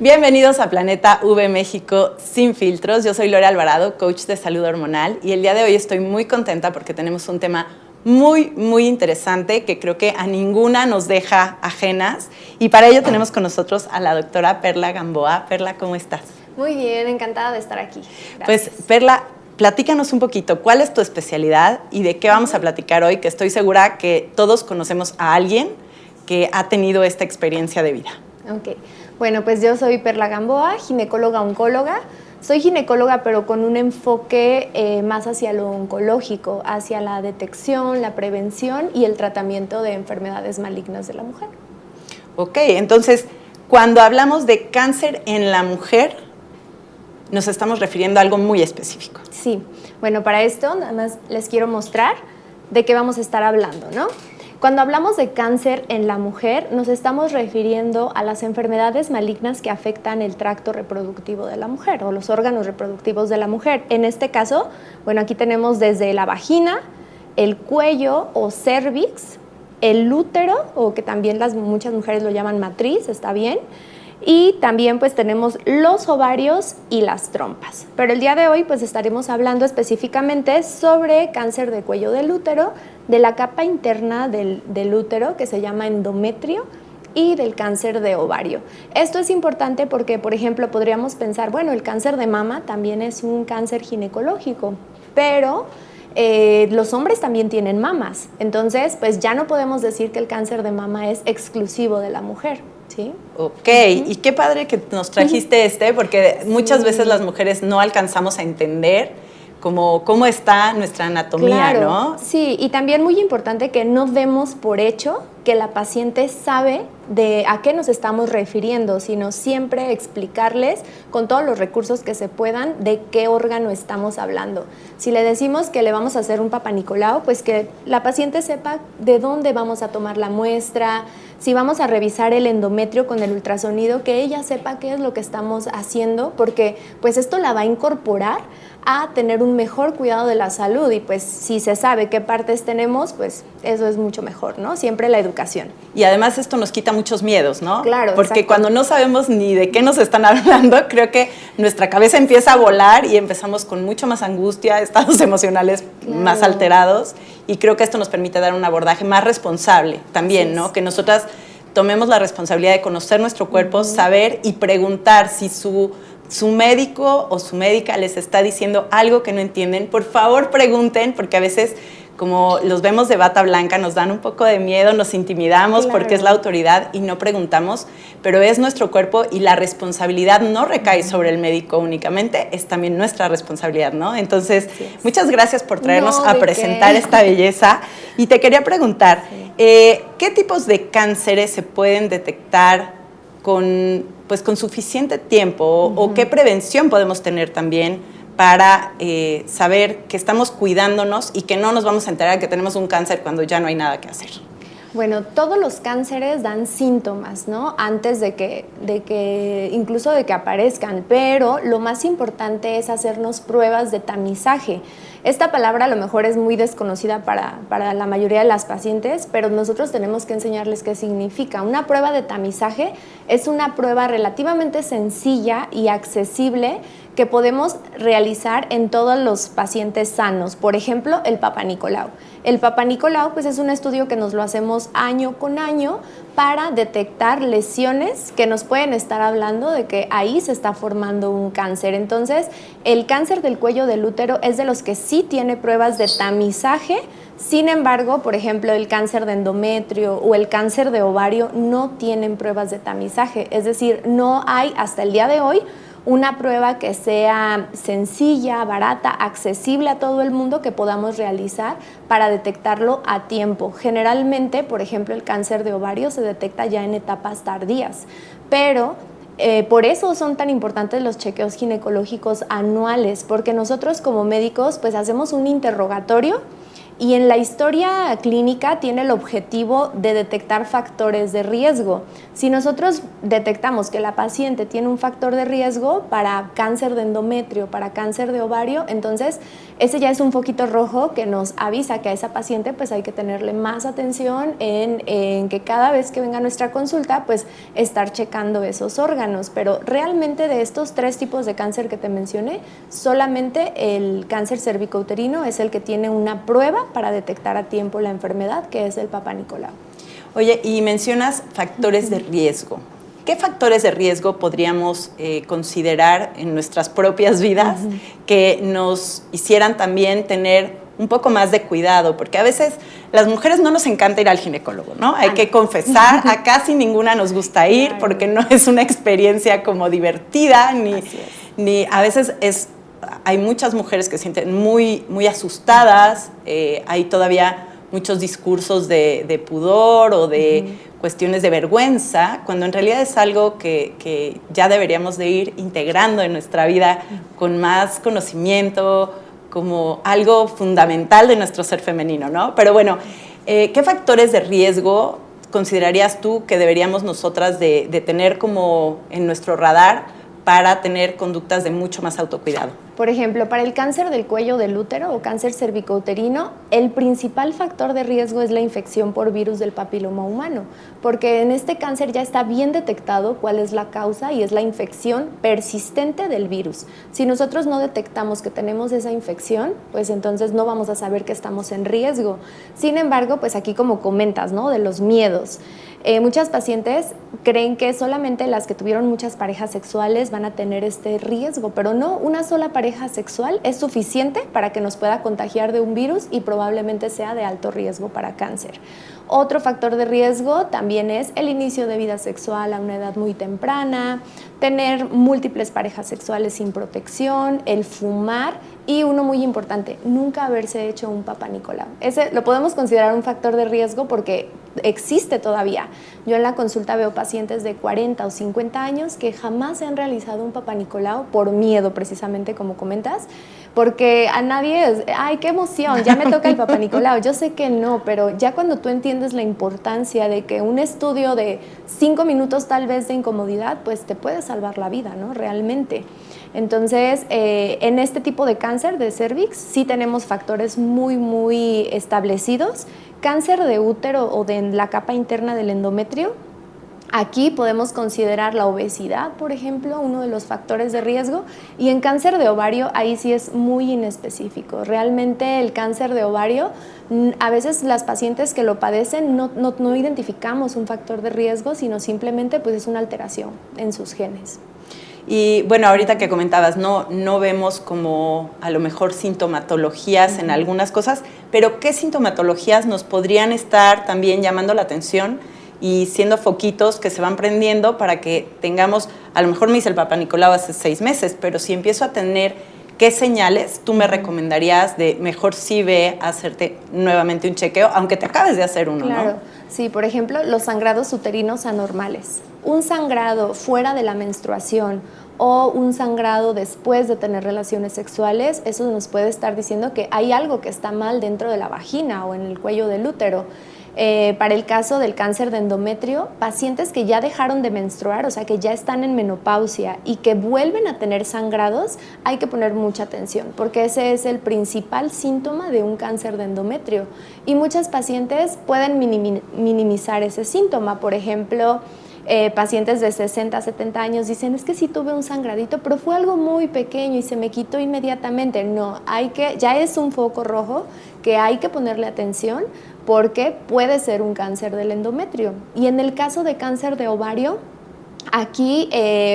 Bienvenidos a Planeta V México Sin Filtros. Yo soy Lore Alvarado, coach de salud hormonal, y el día de hoy estoy muy contenta porque tenemos un tema muy interesante que creo que a ninguna nos deja ajenas, y para ello tenemos con nosotros a la doctora Perla Gamboa. Perla, ¿cómo estás? Muy bien, encantada de estar aquí. Gracias. Pues Perla, platícanos un poquito, ¿cuál es tu especialidad y de qué vamos a platicar hoy? Que estoy segura que todos conocemos a alguien que ha tenido esta experiencia de vida. Ok, bueno, pues yo soy Perla Gamboa, ginecóloga oncóloga. Soy ginecóloga, pero con un enfoque más hacia lo oncológico, hacia la detección, la prevención y el tratamiento de enfermedades malignas de la mujer. Ok, entonces, cuando hablamos de cáncer en la mujer, nos estamos refiriendo a algo muy específico. Sí, bueno, para esto nada más les quiero mostrar de qué vamos a estar hablando, ¿no? Cuando hablamos de cáncer en la mujer, nos estamos refiriendo a las enfermedades malignas que afectan el tracto reproductivo de la mujer o los órganos reproductivos de la mujer. En este caso, bueno, aquí tenemos desde la vagina, el cuello o cervix, el útero, o que también muchas mujeres lo llaman matriz, está bien, y también pues tenemos los ovarios y las trompas. Pero el día de hoy pues estaremos hablando específicamente sobre cáncer de cuello del útero, de la capa interna del útero que se llama endometrio y del cáncer de ovario. Esto es importante porque, por ejemplo, podríamos pensar, bueno, el cáncer de mama también es un cáncer ginecológico, pero los hombres también tienen mamas. Entonces, pues ya no podemos decir que el cáncer de mama es exclusivo de la mujer. ¿Sí? Ok, y qué padre que nos trajiste porque muchas veces las mujeres no alcanzamos a entender cómo está nuestra anatomía, claro, ¿no? Sí, y también muy importante que no demos por hecho que la paciente sabe de a qué nos estamos refiriendo, sino siempre explicarles con todos los recursos que se puedan de qué órgano estamos hablando. Si le decimos que le vamos a hacer un Papá Nicolau, pues que la paciente sepa de dónde vamos a tomar la muestra. Si vamos a revisar el endometrio con el ultrasonido, que ella sepa qué es lo que estamos haciendo, porque pues esto la va a incorporar a tener un mejor cuidado de la salud, y pues si se sabe qué partes tenemos, pues eso es mucho mejor, ¿no? Siempre la educación. Y además esto nos quita muchos miedos, ¿no? Claro, porque exacto. Cuando no sabemos ni de qué nos están hablando, creo que nuestra cabeza empieza a volar y empezamos con mucho más angustia, estados emocionales más alterados, y creo que esto nos permite dar un abordaje más responsable también, ¿no? Que nosotras tomemos la responsabilidad de conocer nuestro cuerpo, saber y preguntar si su médico o su médica les está diciendo algo que no entienden. Por favor, pregunten, porque a veces, como los vemos de bata blanca, nos dan un poco de miedo, nos intimidamos porque es la autoridad y no preguntamos, pero es nuestro cuerpo y la responsabilidad no recae sobre el médico únicamente, es también nuestra responsabilidad, ¿no? Entonces, muchas gracias por traernos a presentar esta belleza. Y te quería preguntar, ¿qué tipos de cánceres se pueden detectar con suficiente tiempo o qué prevención podemos tener también para saber que estamos cuidándonos y que no nos vamos a enterar que tenemos un cáncer cuando ya no hay nada que hacer? Bueno, todos los cánceres dan síntomas, ¿no? Antes de que incluso de que aparezcan, pero lo más importante es hacernos pruebas de tamizaje. Esta palabra a lo mejor es muy desconocida para la mayoría de las pacientes, pero nosotros tenemos que enseñarles qué significa. Una prueba de tamizaje es una prueba relativamente sencilla y accesible que podemos realizar en todos los pacientes sanos. Por ejemplo, el Papá Nicolau. El Papá Nicolau pues, es un estudio que nos lo hacemos año con año para detectar lesiones que nos pueden estar hablando de que ahí se está formando un cáncer. Entonces, el cáncer del cuello del útero es de los que sí tiene pruebas de tamizaje. Sin embargo, por ejemplo, el cáncer de endometrio o el cáncer de ovario no tienen pruebas de tamizaje. Es decir, no hay hasta el día de hoy una prueba que sea sencilla, barata, accesible a todo el mundo que podamos realizar para detectarlo a tiempo. Generalmente, por ejemplo, el cáncer de ovario se detecta ya en etapas tardías, pero por eso son tan importantes los chequeos ginecológicos anuales, porque nosotros como médicos pues hacemos un interrogatorio y en la historia clínica tiene el objetivo de detectar factores de riesgo. Si nosotros detectamos que la paciente tiene un factor de riesgo para cáncer de endometrio, para cáncer de ovario, entonces ese ya es un foquito rojo que nos avisa que a esa paciente pues hay que tenerle más atención en que cada vez que venga a nuestra consulta pues estar checando esos órganos. Pero realmente de estos 3 tipos de cáncer que te mencioné, solamente el cáncer cervicouterino es el que tiene una prueba para detectar a tiempo la enfermedad, que es el Papá Nicolau. Oye, y mencionas factores de riesgo. ¿Qué factores de riesgo podríamos considerar en nuestras propias vidas que nos hicieran también tener un poco más de cuidado? Porque a veces las mujeres no nos encanta ir al ginecólogo, ¿no? Hay que confesar, a casi ninguna nos gusta ir porque no es una experiencia como divertida, ni a veces hay muchas mujeres que se sienten muy, muy asustadas, hay todavía muchos discursos de pudor o de cuestiones de vergüenza, cuando en realidad es algo que ya deberíamos de ir integrando en nuestra vida con más conocimiento, como algo fundamental de nuestro ser femenino, ¿no? Pero bueno, ¿qué factores de riesgo considerarías tú que deberíamos nosotras de tener como en nuestro radar para tener conductas de mucho más autocuidado? Por ejemplo, para el cáncer del cuello del útero o cáncer cervicouterino, el principal factor de riesgo es la infección por virus del papiloma humano, porque en este cáncer ya está bien detectado cuál es la causa y es la infección persistente del virus. Si nosotros no detectamos que tenemos esa infección, pues entonces no vamos a saber que estamos en riesgo. Sin embargo, pues aquí como comentas, ¿no? De los miedos. Muchas pacientes creen que solamente las que tuvieron muchas parejas sexuales van a tener este riesgo, pero no, una sola pareja sexual es suficiente para que nos pueda contagiar de un virus y probablemente sea de alto riesgo para cáncer. Otro factor de riesgo también es el inicio de vida sexual a una edad muy temprana, tener múltiples parejas sexuales sin protección, el fumar y uno muy importante, nunca haberse hecho un Papá Nicolau. Ese lo podemos considerar un factor de riesgo porque existe todavía. Yo en la consulta veo pacientes de 40 o 50 años que jamás se han realizado un Papá Nicolau por miedo, precisamente como comentas, porque a nadie es, ay, qué emoción, ya me toca el Papá Nicolau. Yo sé que no, pero ya cuando tú entiendes la importancia de que un estudio de 5 minutos tal vez de incomodidad, pues te puede salvar la vida, ¿no? Realmente. Entonces, en este tipo de cáncer de cervix sí tenemos factores muy, muy establecidos. Cáncer de útero o de la capa interna del endometrio, aquí podemos considerar la obesidad, por ejemplo, uno de los factores de riesgo, y en cáncer de ovario ahí sí es muy inespecífico. Realmente el cáncer de ovario, a veces las pacientes que lo padecen no identificamos un factor de riesgo, sino simplemente pues es una alteración en sus genes. Y bueno, ahorita que comentabas, no vemos como a lo mejor sintomatologías en algunas cosas, pero ¿qué sintomatologías nos podrían estar también llamando la atención y siendo foquitos que se van prendiendo para que tengamos, a lo mejor me hice el Papá Nicolau hace 6 meses, pero si empiezo a tener, ¿qué señales tú me recomendarías de mejor sí ve a hacerte nuevamente un chequeo, aunque te acabes de hacer uno, claro, ¿no? Sí, por ejemplo, los sangrados uterinos anormales. Un sangrado fuera de la menstruación o un sangrado después de tener relaciones sexuales, eso nos puede estar diciendo que hay algo que está mal dentro de la vagina o en el cuello del útero. Para el caso del cáncer de endometrio, pacientes que ya dejaron de menstruar, o sea, que ya están en menopausia y que vuelven a tener sangrados, hay que poner mucha atención porque ese es el principal síntoma de un cáncer de endometrio. Y muchas pacientes pueden minimizar ese síntoma. Por ejemplo, pacientes de 60, 70 años dicen, es que sí tuve un sangradito, pero fue algo muy pequeño y se me quitó inmediatamente. No, ya es un foco rojo que hay que ponerle atención porque puede ser un cáncer del endometrio. Y en el caso de cáncer de ovario, aquí,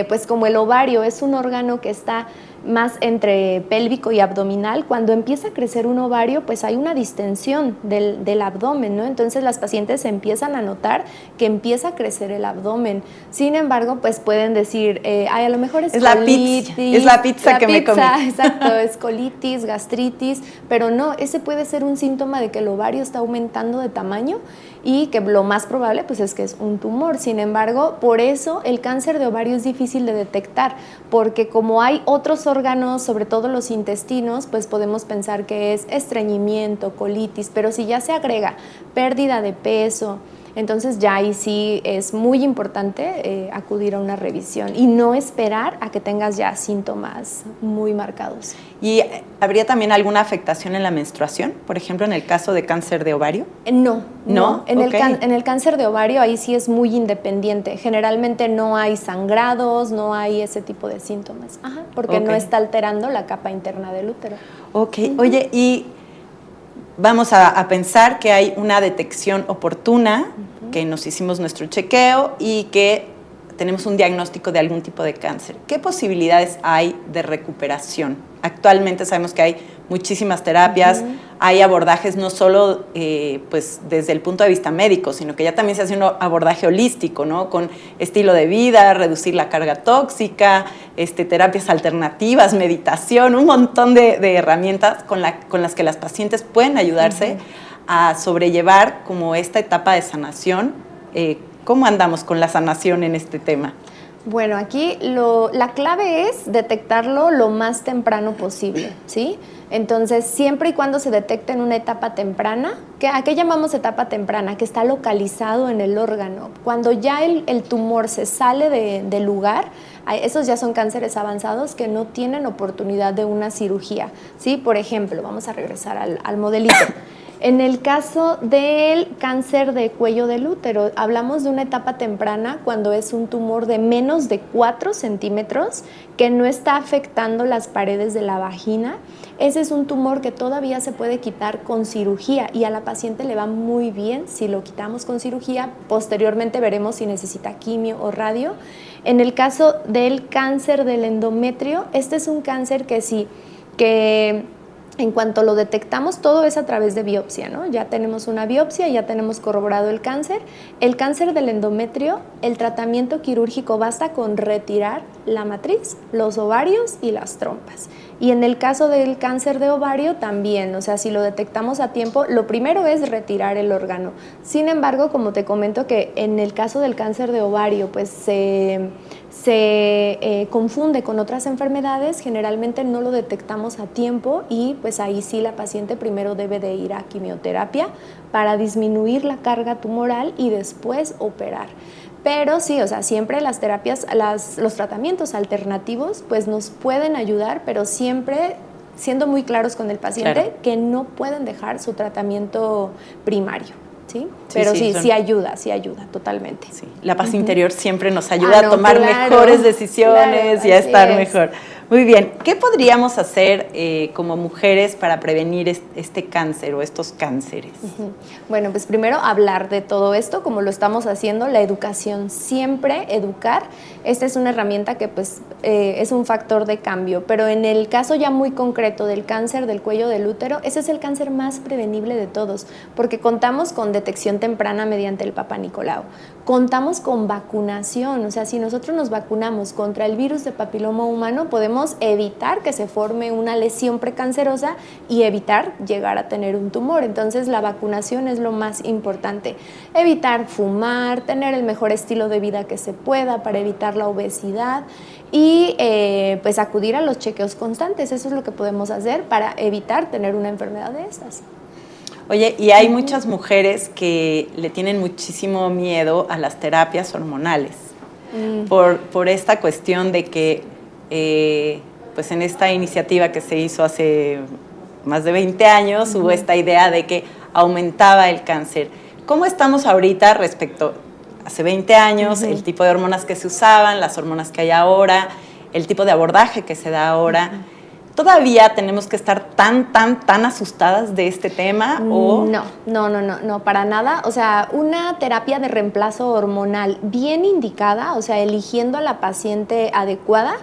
pues como el ovario es un órgano que está más entre pélvico y abdominal, cuando empieza a crecer un ovario, pues hay una distensión del abdomen, ¿no? Entonces las pacientes empiezan a notar que empieza a crecer el abdomen. Sin embargo, pues pueden decir, ay, a lo mejor es colitis. Es la pizza que me comí. Exacto, es colitis, gastritis, pero no, ese puede ser un síntoma de que el ovario está aumentando de tamaño y que lo más probable pues es que es un tumor. Sin embargo, por eso el cáncer de ovario es difícil de detectar, porque como hay otros órganos, sobre todo los intestinos, pues podemos pensar que es estreñimiento, colitis, pero si ya se agrega pérdida de peso, entonces ya ahí sí es muy importante acudir a una revisión y no esperar a que tengas ya síntomas muy marcados. ¿Y habría también alguna afectación en la menstruación? Por ejemplo, en el caso de cáncer de ovario. No. En Okay. en el cáncer de ovario ahí sí es muy independiente. Generalmente no hay sangrados, no hay ese tipo de síntomas, porque no está alterando la capa interna del útero. Ok. Oye, y vamos a pensar que hay una detección oportuna, que nos hicimos nuestro chequeo y que tenemos un diagnóstico de algún tipo de cáncer. ¿Qué posibilidades hay de recuperación? Actualmente sabemos que hay muchísimas terapias, hay abordajes no solo pues desde el punto de vista médico, sino que ya también se hace un abordaje holístico, ¿no? Con estilo de vida, reducir la carga tóxica, terapias alternativas, meditación, un montón de herramientas con las que las pacientes pueden ayudarse a sobrellevar como esta etapa de sanación. ¿Cómo andamos con la sanación en este tema? Bueno, aquí la clave es detectarlo lo más temprano posible, ¿sí? Entonces, siempre y cuando se detecte en una etapa temprana, ¿a qué llamamos etapa temprana? Que está localizado en el órgano. Cuando ya el tumor se sale del lugar, esos ya son cánceres avanzados que no tienen oportunidad de una cirugía, ¿sí? Por ejemplo, vamos a regresar al modelito. En el caso del cáncer de cuello del útero, hablamos de una etapa temprana cuando es un tumor de menos de 4 centímetros que no está afectando las paredes de la vagina. Ese es un tumor que todavía se puede quitar con cirugía y a la paciente le va muy bien si lo quitamos con cirugía. Posteriormente veremos si necesita quimio o radio. En el caso del cáncer del endometrio, este es un cáncer que en cuanto lo detectamos, todo es a través de biopsia, ¿no? Ya tenemos una biopsia, ya tenemos corroborado el cáncer. El cáncer del endometrio, el tratamiento quirúrgico basta con retirar la matriz, los ovarios y las trompas. Y en el caso del cáncer de ovario también, o sea, si lo detectamos a tiempo, lo primero es retirar el órgano. Sin embargo, como te comento que en el caso del cáncer de ovario, pues se confunde con otras enfermedades, generalmente no lo detectamos a tiempo y pues ahí sí la paciente primero debe de ir a quimioterapia para disminuir la carga tumoral y después operar. Pero sí, o sea, siempre las terapias, los tratamientos alternativos pues nos pueden ayudar, pero siempre siendo muy claros con el paciente que no pueden dejar su tratamiento primario. ¿Sí? Pero sí ayuda totalmente. Sí. La paz interior siempre nos ayuda a tomar mejores decisiones y a estar mejor. Muy bien, ¿qué podríamos hacer como mujeres para prevenir este cáncer o estos cánceres? Bueno, pues primero hablar de todo esto, como lo estamos haciendo, la educación, siempre educar. Esta es una herramienta que pues es un factor de cambio, pero en el caso ya muy concreto del cáncer del cuello del útero, ese es el cáncer más prevenible de todos, porque contamos con detección temprana mediante el Papá Nicolau. Contamos con vacunación, o sea, si nosotros nos vacunamos contra el virus de papiloma humano, podemos evitar que se forme una lesión precancerosa y evitar llegar a tener un tumor. Entonces, la vacunación es lo más importante. Evitar fumar, tener el mejor estilo de vida que se pueda para evitar la obesidad y pues acudir a los chequeos constantes. Eso es lo que podemos hacer para evitar tener una enfermedad de estas. Oye, y hay muchas mujeres que le tienen muchísimo miedo a las terapias hormonales por esta cuestión de que pues en esta iniciativa que se hizo hace más de 20 años hubo esta idea de que aumentaba el cáncer. ¿Cómo estamos ahorita respecto a hace 20 años, el tipo de hormonas que se usaban, las hormonas que hay ahora, el tipo de abordaje que se da ahora? ¿Todavía tenemos que estar tan asustadas de este tema? ¿O? No, para nada. O sea, una terapia de reemplazo hormonal bien indicada, o sea, eligiendo a la paciente adecuada,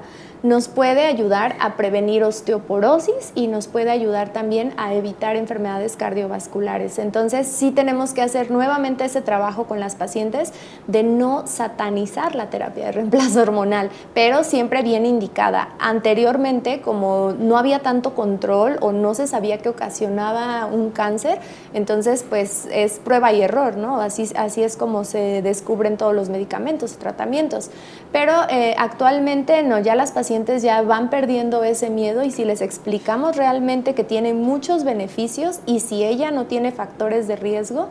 nos puede ayudar a prevenir osteoporosis y nos puede ayudar también a evitar enfermedades cardiovasculares. Entonces, sí tenemos que hacer nuevamente ese trabajo con las pacientes de no satanizar la terapia de reemplazo hormonal, pero siempre bien indicada. Anteriormente, como no había tanto control o no se sabía que ocasionaba un cáncer, entonces pues es prueba y error, ¿no? Así es como se descubren todos los medicamentos y tratamientos. Pero actualmente no, ya las pacientes pacientes ya van perdiendo ese miedo, y si les explicamos realmente que tiene muchos beneficios, y si ella no tiene factores de riesgo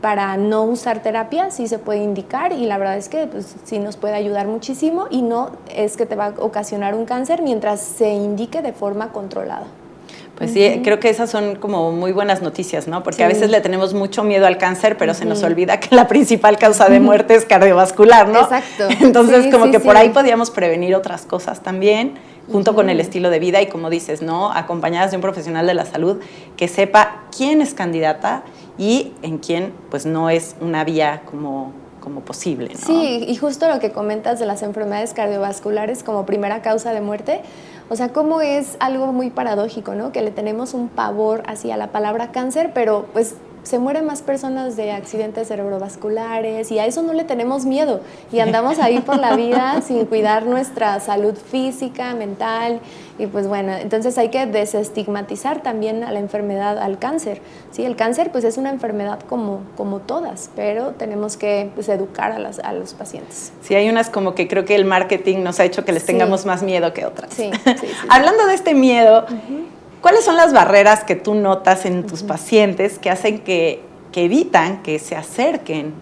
para no usar terapia, sí se puede indicar, y la verdad es que pues, sí nos puede ayudar muchísimo, y no es que te va a ocasionar un cáncer mientras se indique de forma controlada. Pues sí, creo que esas son como muy buenas noticias, ¿no? Porque a veces le tenemos mucho miedo al cáncer, pero se nos olvida que la principal causa de muerte es cardiovascular, ¿no? Exacto. Entonces, como que por ahí podíamos prevenir otras cosas también, junto con el estilo de vida y, como dices, ¿no? Acompañadas de un profesional de la salud que sepa quién es candidata y en quién, pues, no es una vía como posible, ¿no? Sí, y justo lo que comentas de las enfermedades cardiovasculares como primera causa de muerte, o sea, cómo es algo muy paradójico, ¿no? Que le tenemos un pavor hacia la palabra cáncer, pero pues se mueren más personas de accidentes cerebrovasculares, y a eso no le tenemos miedo, y andamos ahí por la vida sin cuidar nuestra salud física, mental, y pues bueno, entonces hay que desestigmatizar también a la enfermedad, al cáncer, ¿sí? El cáncer pues es una enfermedad como todas, pero tenemos que pues, educar a los pacientes. Sí, hay unas como que creo que el marketing nos ha hecho que les tengamos más miedo que otras. Sí. Hablando de este miedo, ¿cuáles son las barreras que tú notas en tus pacientes que hacen que evitan que se acerquen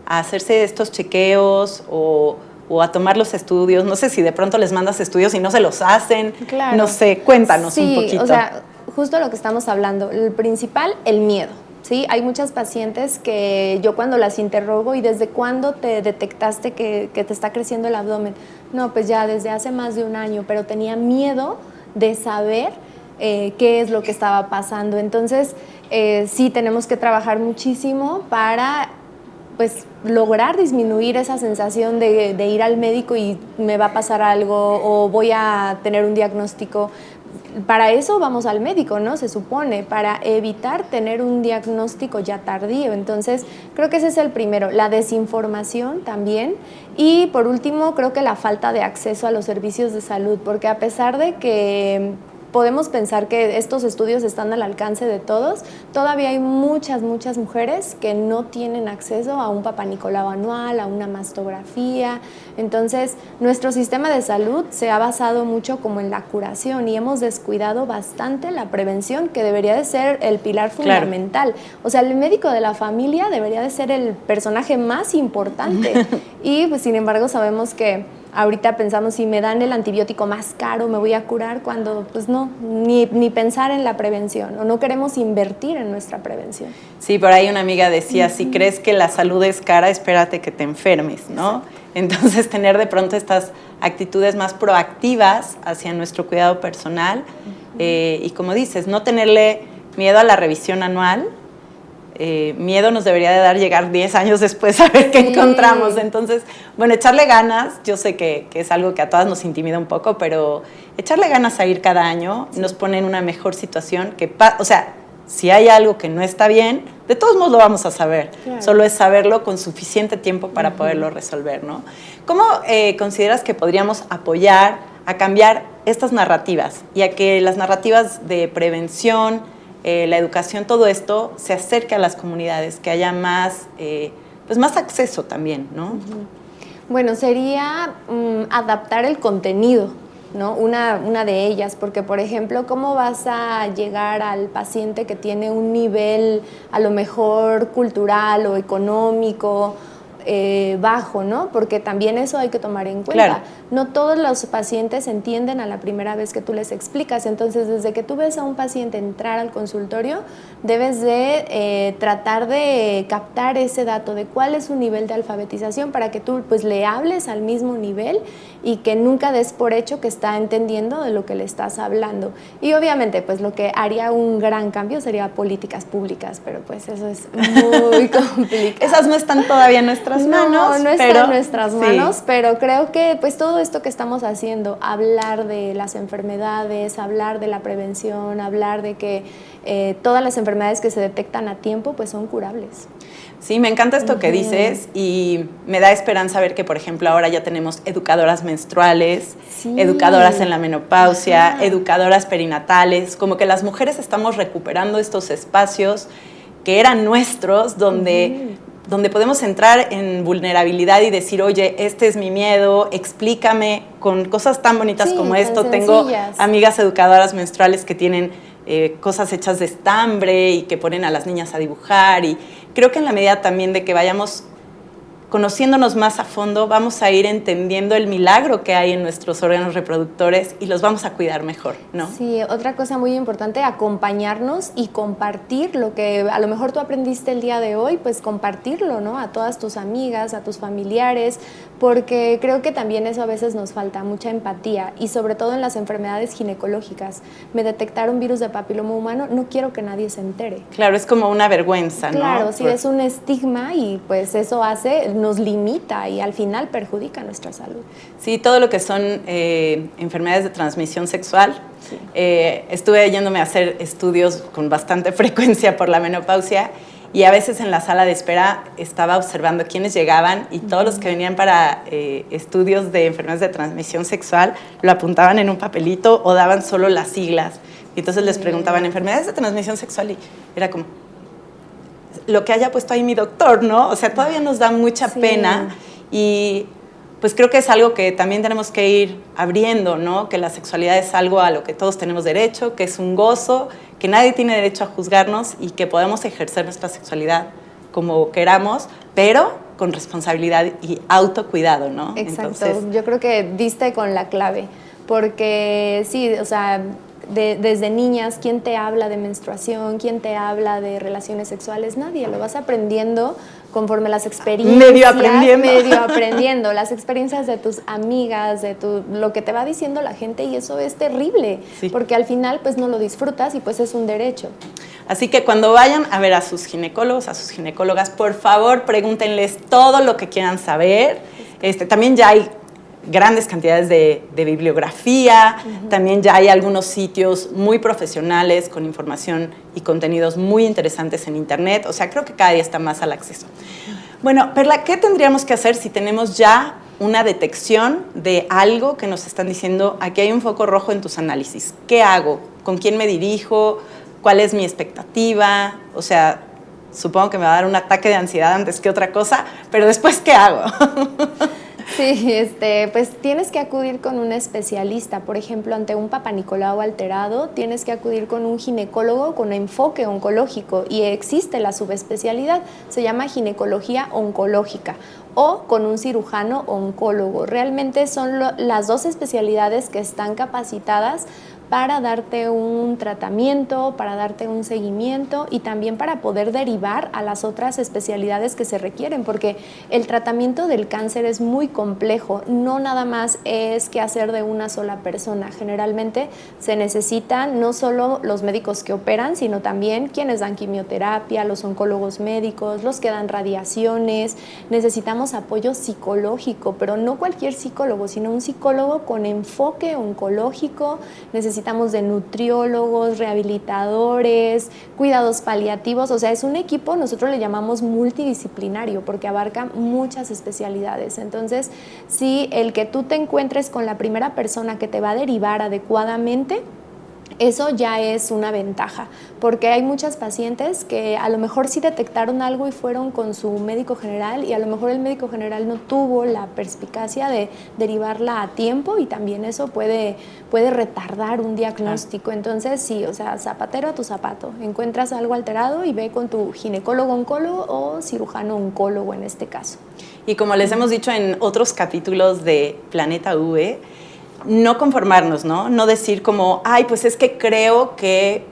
a hacerse estos chequeos o a tomar los estudios? No sé si de pronto les mandas estudios y no se los hacen. Claro. No sé, cuéntanos un poquito. Sí, o sea, justo lo que estamos hablando, el principal, el miedo. Sí, hay muchas pacientes que yo cuando las interrogo, ¿y desde cuándo te detectaste que te está creciendo el abdomen? No, pues ya desde hace más de un año, pero tenía miedo de saber qué es lo que estaba pasando. Entonces, sí tenemos que trabajar muchísimo para pues lograr disminuir esa sensación de ir al médico y me va a pasar algo o voy a tener un diagnóstico. Para eso vamos al médico, ¿no? Se supone, para evitar tener un diagnóstico ya tardío. Entonces, creo que ese es el primero, la desinformación también. Y por último, creo que la falta de acceso a los servicios de salud, porque a pesar de que podemos pensar que estos estudios están al alcance de todos, todavía hay muchas mujeres que no tienen acceso a un Papá Nicolau anual, a una mastografía. Entonces, nuestro sistema de salud se ha basado mucho como en la curación y hemos descuidado bastante la prevención, que debería de ser el pilar fundamental. Claro. O sea, el médico de la familia debería de ser el personaje más importante y pues sin embargo sabemos que ahorita pensamos, si me dan el antibiótico más caro, me voy a curar, cuando pues no, ni pensar en la prevención, o no queremos invertir en nuestra prevención. Sí, por ahí una amiga decía, si crees que la salud es cara, espérate que te enfermes, ¿no? Exacto. Entonces, tener de pronto estas actitudes más proactivas hacia nuestro cuidado personal y, como dices, no tenerle miedo a la revisión anual. Miedo nos debería de dar llegar 10 años después a ver qué encontramos. Entonces, bueno, echarle ganas, yo sé que es algo que a todas nos intimida un poco, pero echarle ganas a ir cada año nos pone en una mejor situación. O sea, si hay algo que no está bien, de todos modos lo vamos a saber. Claro. Solo es saberlo con suficiente tiempo para poderlo resolver, ¿no? ¿Cómo consideras que podríamos apoyar a cambiar estas narrativas y a que las narrativas de prevención, la educación, todo esto se acerque a las comunidades, que haya más, pues más acceso también, ¿no? Bueno, sería adaptar el contenido, ¿no? Una de ellas, porque por ejemplo, ¿cómo vas a llegar al paciente que tiene un nivel a lo mejor cultural o económico bajo, ¿no? Porque también eso hay que tomar en cuenta. Claro. No todos los pacientes entienden a la primera vez que tú les explicas, entonces desde que tú ves a un paciente entrar al consultorio, debes de tratar de captar ese dato de cuál es su nivel de alfabetización para que tú pues le hables al mismo nivel y que nunca des por hecho que está entendiendo de lo que le estás hablando. Y obviamente pues lo que haría un gran cambio sería políticas públicas, pero pues eso es muy complicado. Esas no están todavía en nuestras manos. No está en nuestras manos, pero creo que pues todo esto que estamos haciendo, hablar de las enfermedades, hablar de la prevención, hablar de que todas las enfermedades que se detectan a tiempo pues son curables. Sí, me encanta esto que dices y me da esperanza ver que, por ejemplo, ahora ya tenemos educadoras menstruales, educadoras en la menopausia, educadoras perinatales, como que las mujeres estamos recuperando estos espacios que eran nuestros, donde donde podemos entrar en vulnerabilidad y decir, oye, este es mi miedo, explícame, con cosas tan bonitas como esto. Tengo amigas educadoras menstruales que tienen cosas hechas de estambre y que ponen a las niñas a dibujar, y creo que en la medida también de que vayamos conociéndonos más a fondo, vamos a ir entendiendo el milagro que hay en nuestros órganos reproductores y los vamos a cuidar mejor, ¿no? Sí, otra cosa muy importante, acompañarnos y compartir lo que a lo mejor tú aprendiste el día de hoy, pues compartirlo, ¿no? A todas tus amigas, a tus familiares, porque creo que también eso a veces nos falta, mucha empatía, y sobre todo en las enfermedades ginecológicas. Me detectaron virus de papiloma humano, no quiero que nadie se entere. Claro, es como una vergüenza, ¿no? Claro, sí, es un estigma y pues eso nos limita y al final perjudica nuestra salud. Sí, todo lo que son enfermedades de transmisión sexual. Sí. Estuve yéndome a hacer estudios con bastante frecuencia por la menopausia, y a veces en la sala de espera estaba observando quiénes llegaban, y todos los que venían para estudios de enfermedades de transmisión sexual lo apuntaban en un papelito o daban solo las siglas. Y entonces les preguntaban, ¿enfermedades de transmisión sexual? Y era como, lo que haya puesto ahí mi doctor, ¿no? O sea, todavía nos da mucha pena, y pues creo que es algo que también tenemos que ir abriendo, ¿no? Que la sexualidad es algo a lo que todos tenemos derecho, que es un gozo, que nadie tiene derecho a juzgarnos y que podemos ejercer nuestra sexualidad como queramos, pero con responsabilidad y autocuidado, ¿no? Exacto. Entonces, yo creo que diste con la clave, porque sí, o sea, desde niñas, ¿quién te habla de menstruación? ¿Quién te habla de relaciones sexuales? Nadie, lo vas aprendiendo conforme las experiencias. Medio aprendiendo. Las experiencias de tus amigas, lo que te va diciendo la gente, y eso es terrible, porque al final pues no lo disfrutas y pues es un derecho. Así que cuando vayan a ver a sus ginecólogos, a sus ginecólogas, por favor pregúntenles todo lo que quieran saber. También ya hay grandes cantidades de bibliografía, también ya hay algunos sitios muy profesionales con información y contenidos muy interesantes en internet, o sea, creo que cada día está más al acceso. Bueno, Perla, ¿qué tendríamos que hacer si tenemos ya una detección de algo que nos están diciendo, aquí hay un foco rojo en tus análisis? ¿Qué hago? ¿Con quién me dirijo? ¿Cuál es mi expectativa? O sea, supongo que me va a dar un ataque de ansiedad antes que otra cosa, pero después, ¿qué hago? Sí, pues tienes que acudir con un especialista. Por ejemplo, ante un Papa Nicolau alterado, tienes que acudir con un ginecólogo con enfoque oncológico, y existe la subespecialidad, se llama ginecología oncológica, o con un cirujano oncólogo. Realmente son las dos especialidades que están capacitadas para darte un tratamiento, para darte un seguimiento y también para poder derivar a las otras especialidades que se requieren, porque el tratamiento del cáncer es muy complejo, no nada más es que hacer de una sola persona. Generalmente se necesitan no solo los médicos que operan, sino también quienes dan quimioterapia, los oncólogos médicos, los que dan radiaciones. Necesitamos apoyo psicológico, pero no cualquier psicólogo, sino un psicólogo con enfoque oncológico. Necesitamos de nutriólogos, rehabilitadores, cuidados paliativos, o sea, es un equipo, nosotros le llamamos multidisciplinario, porque abarca muchas especialidades. Entonces, si el que tú te encuentres con la primera persona que te va a derivar adecuadamente, eso ya es una ventaja, porque hay muchas pacientes que a lo mejor sí detectaron algo y fueron con su médico general, y a lo mejor el médico general no tuvo la perspicacia de derivarla a tiempo, y también eso puede retardar un diagnóstico. Entonces sí, o sea, zapatero a tu zapato, encuentras algo alterado y ve con tu ginecólogo oncólogo o cirujano oncólogo en este caso. Y como les hemos dicho en otros capítulos de Planeta V, no conformarnos, ¿no? No decir como, ay, pues es que creo que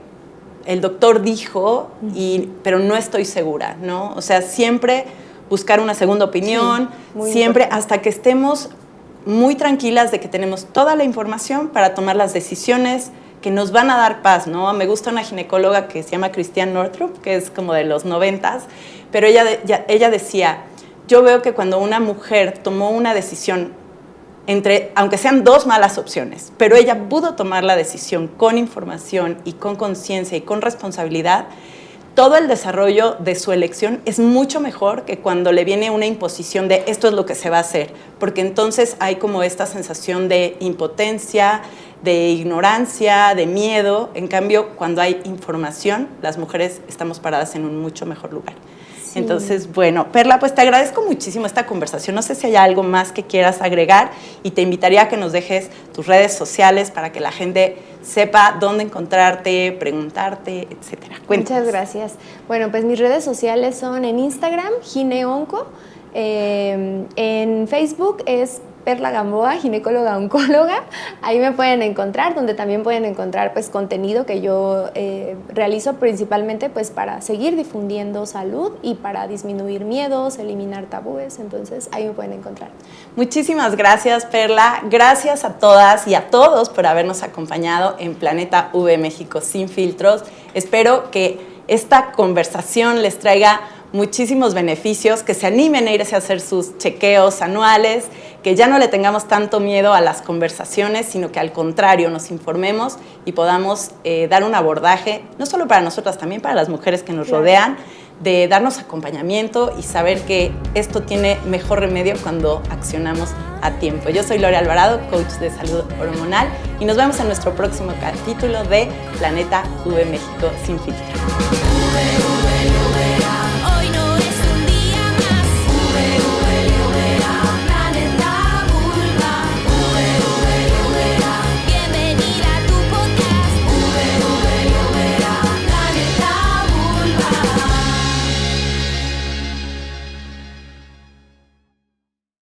el doctor dijo, pero no estoy segura, ¿no? O sea, siempre buscar una segunda opinión, siempre importante, hasta que estemos muy tranquilas de que tenemos toda la información para tomar las decisiones que nos van a dar paz, ¿no? Me gusta una ginecóloga que se llama Christiane Northrup, que es como de los 90s, pero ella decía, yo veo que cuando una mujer tomó una decisión aunque sean dos malas opciones, pero ella pudo tomar la decisión con información y con conciencia y con responsabilidad, todo el desarrollo de su elección es mucho mejor que cuando le viene una imposición de esto es lo que se va a hacer, porque entonces hay como esta sensación de impotencia, de ignorancia, de miedo. En cambio, cuando hay información, las mujeres estamos paradas en un mucho mejor lugar. Entonces, bueno, Perla, pues te agradezco muchísimo esta conversación. No sé si hay algo más que quieras agregar y te invitaría a que nos dejes tus redes sociales para que la gente sepa dónde encontrarte, preguntarte, etcétera. Cuéntanos. Muchas gracias. Bueno, pues mis redes sociales son en Instagram, gineonco, en Facebook es Perla Gamboa, ginecóloga oncóloga. Ahí me pueden encontrar, donde también pueden encontrar pues contenido que yo realizo principalmente pues para seguir difundiendo salud y para disminuir miedos, eliminar tabúes. Entonces ahí me pueden encontrar. Muchísimas gracias, Perla. Gracias a todas y a todos por habernos acompañado en Planeta V México Sin Filtros. Espero que esta conversación les traiga muchísimos beneficios, que se animen a irse a hacer sus chequeos anuales, que ya no le tengamos tanto miedo a las conversaciones, sino que al contrario nos informemos y podamos dar un abordaje, no solo para nosotras, también para las mujeres que nos rodean, de darnos acompañamiento y saber que esto tiene mejor remedio cuando accionamos a tiempo. Yo soy Lore Alvarado, coach de salud hormonal, y nos vemos en nuestro próximo capítulo de Planeta V México Sin Filtro.